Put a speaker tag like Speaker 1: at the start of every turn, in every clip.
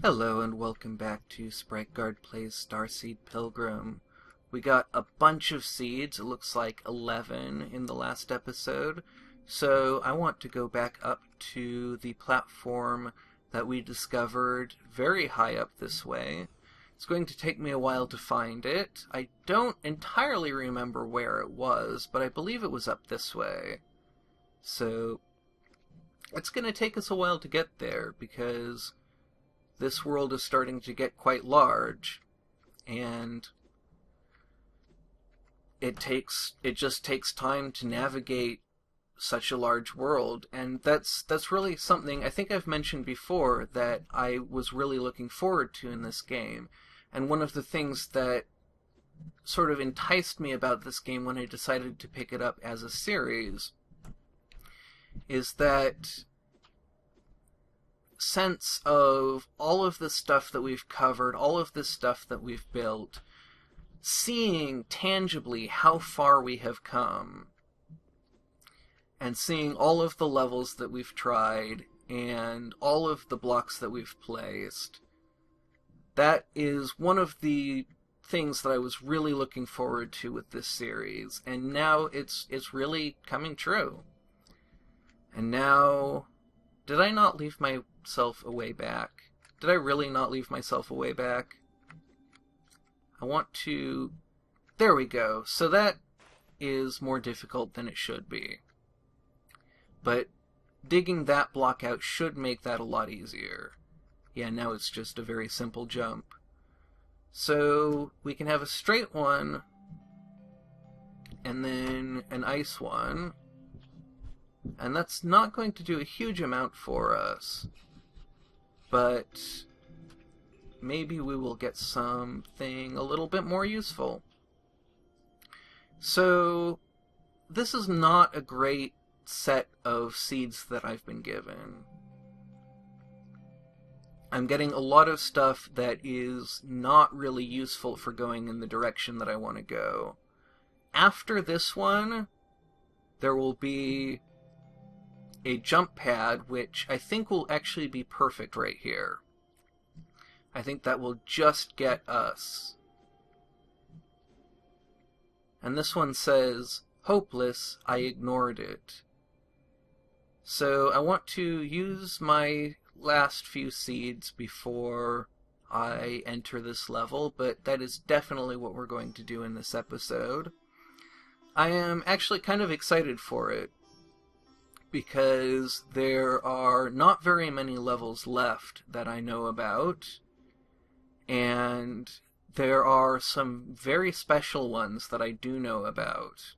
Speaker 1: Hello and welcome back to Sprite Guard Plays Starseed Pilgrim. We got a bunch of seeds, it looks like 11 in the last episode, so I want to go back up to the platform that we discovered very high up this way. It's going to take me a while to find it. I don't entirely remember where it was, but I believe it was up this way. So it's going to take us a while to get there because this world is starting to get quite large, and it just takes time to navigate such a large world, and that's really something I think I've mentioned before that I was really looking forward to in this game. And one of the things that sort of enticed me about this game when I decided to pick it up as a series is that sense of all of the stuff that we've covered, all of the stuff that we've built, seeing tangibly how far we have come, and seeing all of the levels that we've tried, and all of the blocks that we've placed. That is one of the things that I was really looking forward to with this series, and now it's really coming true. And now, did I not leave myself a way back? Did I really not leave myself a way back? I want to... There we go. So that is more difficult than it should be. But digging that block out should make that a lot easier. Yeah, now it's just a very simple jump. So we can have a straight one, and then an ice one. And that's not going to do a huge amount for us. But maybe we will get something a little bit more useful. So this is not a great set of seeds that I've been given. I'm getting a lot of stuff that is not really useful for going in the direction that I want to go. After this one, there will be a jump pad, which I think will actually be perfect right here. I think that will just get us. And this one says, hopeless, I ignored it. So I want to use my last few seeds before I enter this level, but that is definitely what we're going to do in this episode. I am actually kind of excited for it, because there are not very many levels left that I know about, and there are some very special ones that I do know about.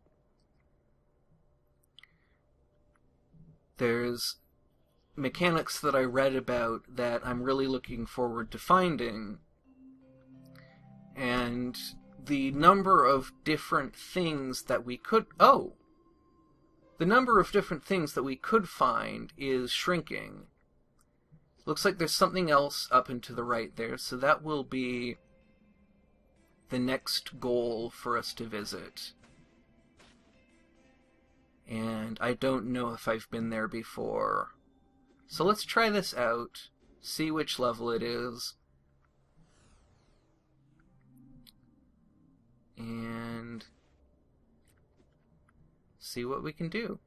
Speaker 1: There's mechanics that I read about that I'm really looking forward to finding, and the number of different things that we could... The number of different things that we could find is shrinking. Looks like there's something else up and to the right there, so that will be the next goal for us to visit. And I don't know if I've been there before. So let's try this out, see which level it is, and see what we can do.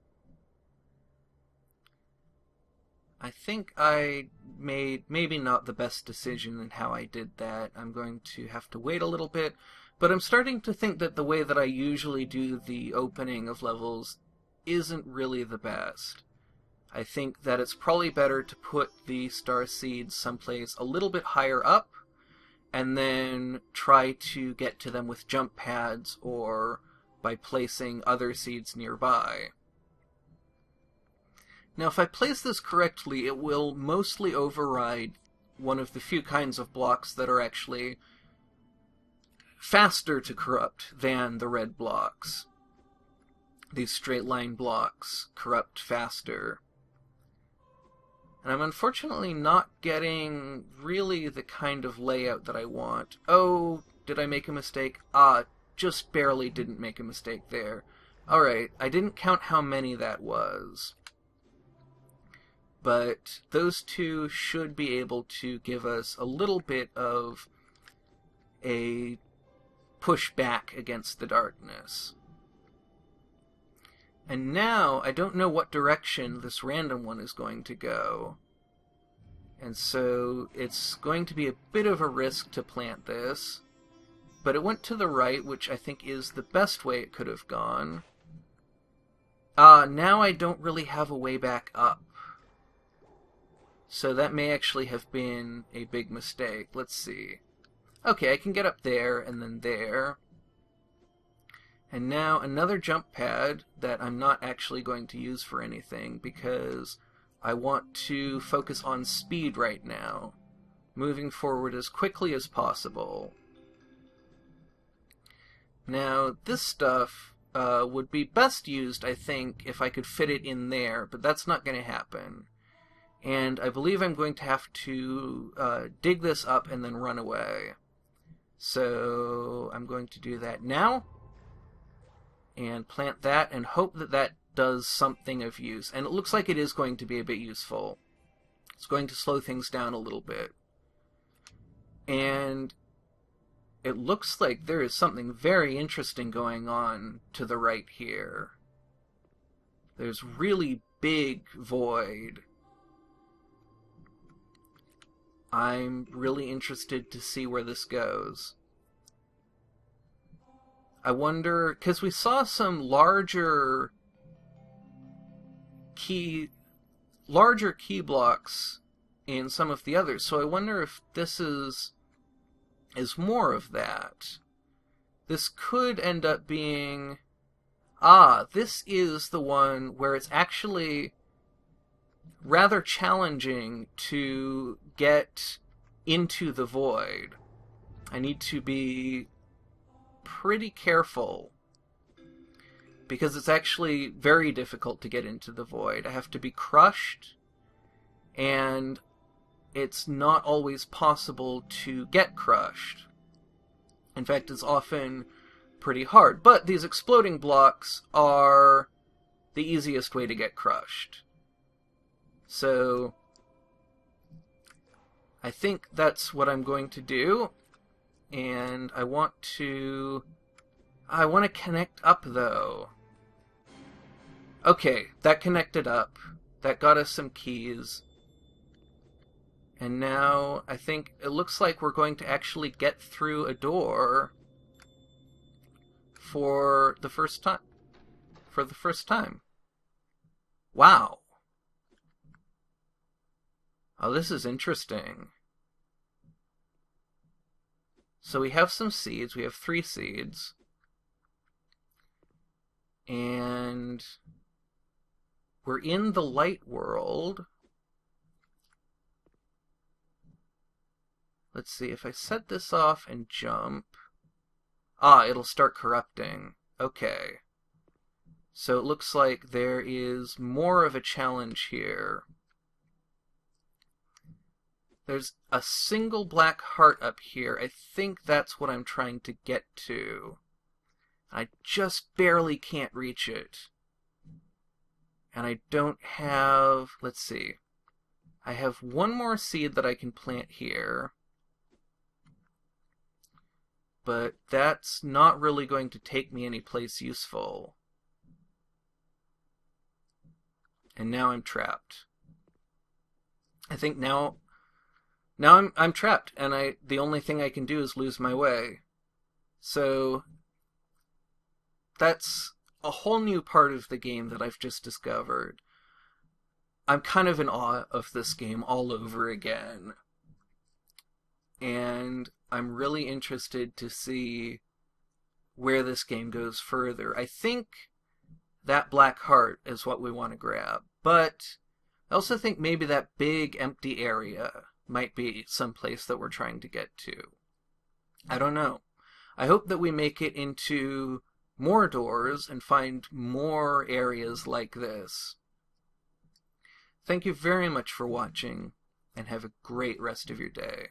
Speaker 1: I think I made maybe not the best decision in how I did that. I'm going to have to wait a little bit, but I'm starting to think that the way that I usually do the opening of levels isn't really the best. I think that it's probably better to put the star seeds someplace a little bit higher up, and then try to get to them with jump pads or by placing other seeds nearby. Now, if I place this correctly, it will mostly override one of the few kinds of blocks that are actually faster to corrupt than the red blocks. These straight line blocks corrupt faster. And I'm unfortunately not getting really the kind of layout that I want. Oh, did I make a mistake? Just barely didn't make a mistake there. Alright, I didn't count how many that was. but those two should be able to give us a little bit of a push back against the darkness. And now, I don't know what direction this random one is going to go. And so, it's going to be a bit of a risk to plant this. But it went to the right, which I think is the best way it could have gone. Now I don't really have a way back up. So that may actually have been a big mistake. Let's see. Okay, I can get up there, and then there. And now another jump pad that I'm not actually going to use for anything, because I want to focus on speed right now, moving forward as quickly as possible. Now, this stuff would be best used, I think, if I could fit it in there, but that's not going to happen. And I believe I'm going to have to dig this up and then run away. So I'm going to do that now, and plant that, and hope that that does something of use. And it looks like it is going to be a bit useful. It's going to slow things down a little bit. And it looks like there is something very interesting going on to the right here. There's really big void. I'm really interested to see where this goes. I wonder, because we saw some larger key blocks in some of the others, so I wonder if this is more of that. This could end up being... this is the one where it's actually rather challenging to get into the void. I need to be pretty careful, because it's actually very difficult to get into the void. I have to be crushed, and it's not always possible to get crushed. In fact, it's often pretty hard. But these exploding blocks are the easiest way to get crushed. So I think that's what I'm going to do. And I want to connect up, though. Okay, that connected up. That got us some keys. And now I think it looks like we're going to actually get through a door for the first time. Wow. Oh, this is interesting. So we have some seeds. We have 3 seeds. And we're in the light world. Let's see, if I set this off and jump... it'll start corrupting. Okay. So it looks like there is more of a challenge here. There's a single black heart up here. I think that's what I'm trying to get to. I just barely can't reach it. And I don't have... Let's see. I have one more seed that I can plant here. But that's not really going to take me anyplace useful. And now I'm trapped. I think now I'm trapped, and the only thing I can do is lose my way. So that's a whole new part of the game that I've just discovered. I'm kind of in awe of this game all over again. And I'm really interested to see where this game goes further. I think that black heart is what we want to grab, but I also think maybe that big empty area might be someplace that we're trying to get to. I don't know. I hope that we make it into more doors and find more areas like this. Thank you very much for watching, and have a great rest of your day.